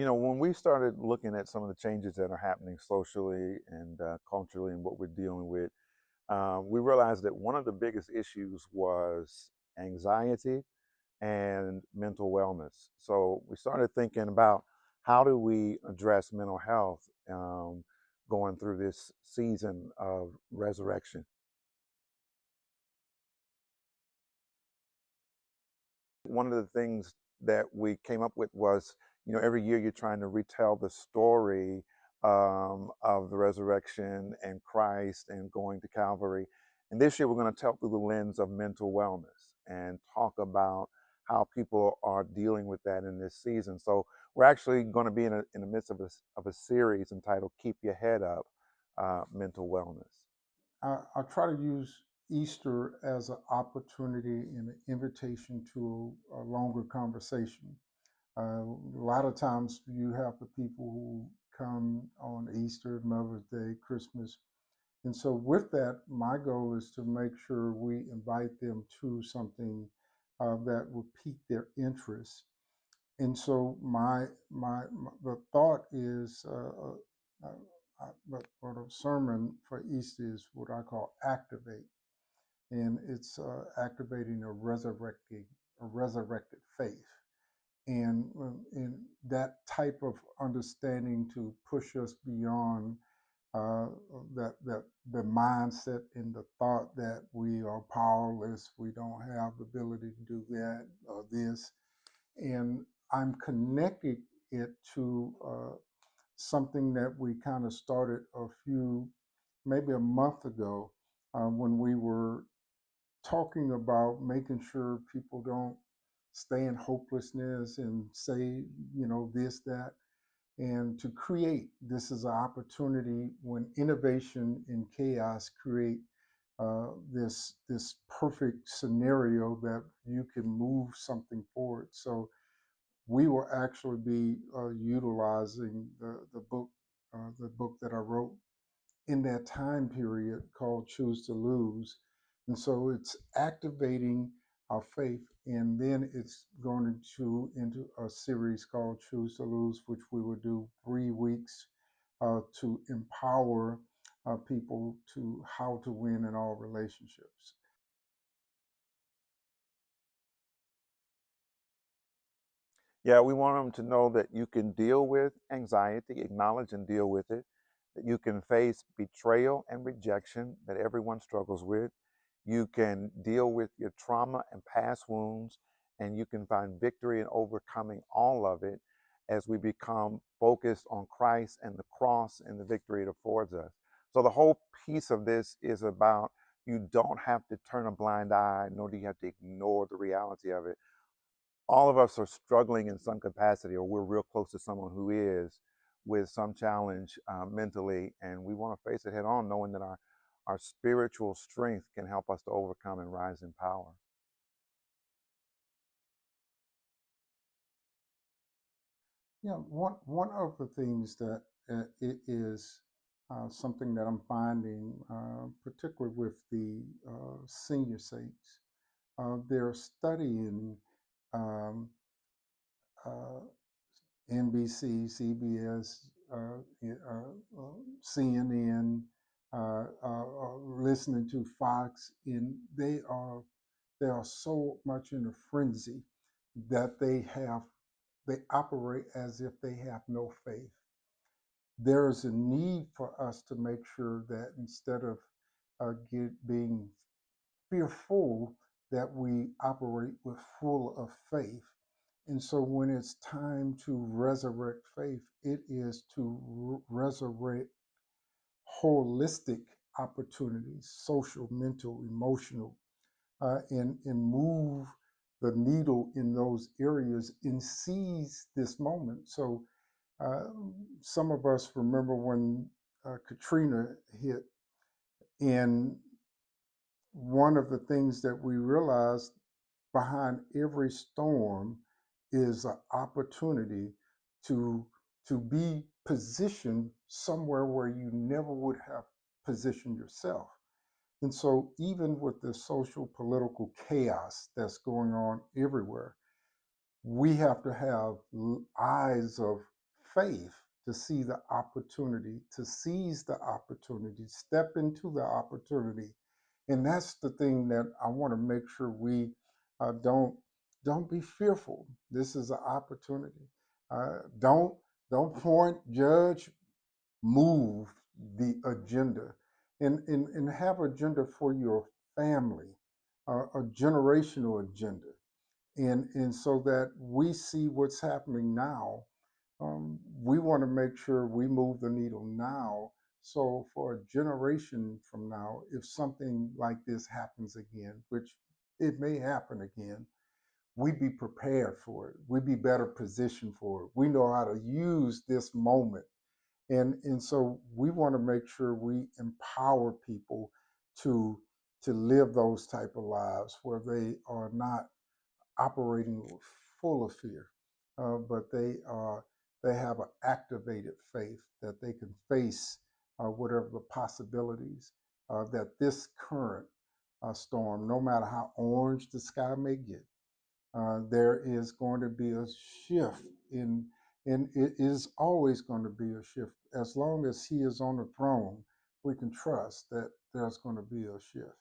when we started looking at some of the changes that are happening socially and culturally and what we're dealing with, we realized that one of the biggest issues was anxiety and mental wellness. So we started thinking about how do we address mental health going through this season of resurrection. One of the things that we came up with was, every year you're trying to retell the story of the resurrection and Christ and going to Calvary. And this year we're going to tell through the lens of mental wellness and talk about how people are dealing with that in this season. So we're actually going to be in the midst of a series entitled "Keep Your Head Up," mental wellness. I try to use Easter as an opportunity and an invitation to a longer conversation. A lot of times you have the people who come on Easter, Mother's Day, Christmas. And so, with that, my goal is to make sure we invite them to something that will pique their interest. And so, the thought is but a sermon for Easter is what I call activate, and it's activating a resurrected faith, and that type of understanding to push us beyond uh, that the mindset and the thought that we are powerless, we don't have the ability to do that or this, and I'm connecting it to something that we kind of started maybe a month ago, when we were talking about making sure people don't stay in hopelessness and say, this, that, and to create. This is an opportunity when innovation and chaos create this perfect scenario that you can move something forward. So we will actually be utilizing the book that I wrote in that time period called Choose to Lose. And so it's activating our faith. And then it's going into a series called Choose to Lose, which we will do 3 weeks to empower people to how to win in all relationships. Yeah, we want them to know that you can deal with anxiety, acknowledge and deal with it, that you can face betrayal and rejection that everyone struggles with. You can deal with your trauma and past wounds, and you can find victory in overcoming all of it as we become focused on Christ and the cross and the victory it affords us. So, the whole piece of this is about you don't have to turn a blind eye, nor do you have to ignore the reality of it. All of us are struggling in some capacity, or we're real close to someone who is with some challenge mentally, and we want to face it head on, knowing that our spiritual strength can help us to overcome and rise in power. Yeah, one of the things that it is something that I'm finding, particularly with the senior saints, they're studying um, uh, NBC, CBS, CNN, listening to Fox, and they are so much in a frenzy that they operate as if they have no faith. There is a need for us to make sure that instead of being fearful, that we operate with full of faith. And so when it's time to resurrect faith, it is to resurrect holistic opportunities, social, mental, emotional, and move the needle in those areas and seize this moment. So uh, some of us remember when Katrina hit, and one of the things that we realized behind every storm is an opportunity to be positioned somewhere where you never would have positioned yourself. And so even with the social political chaos that's going on everywhere, we have to have eyes of faith to see the opportunity, to seize the opportunity, step into the opportunity. And that's the thing that I want to make sure we don't be fearful. This is an opportunity. Don't point, judge, move the agenda, and have agenda for your family, a generational agenda, and so that we see what's happening now. We want to make sure we move the needle now. So for a generation from now, if something like this happens again, which it may happen again, we'd be prepared for it. We'd be better positioned for it. We know how to use this moment. And so we want to make sure we empower people to to live those type of lives where they are not operating full of fear, but they have an activated faith that they can face whatever the possibilities that this current storm, no matter how orange the sky may get, there is going to be a shift and it is always going to be a shift. As long as he is on the throne, we can trust that there's going to be a shift.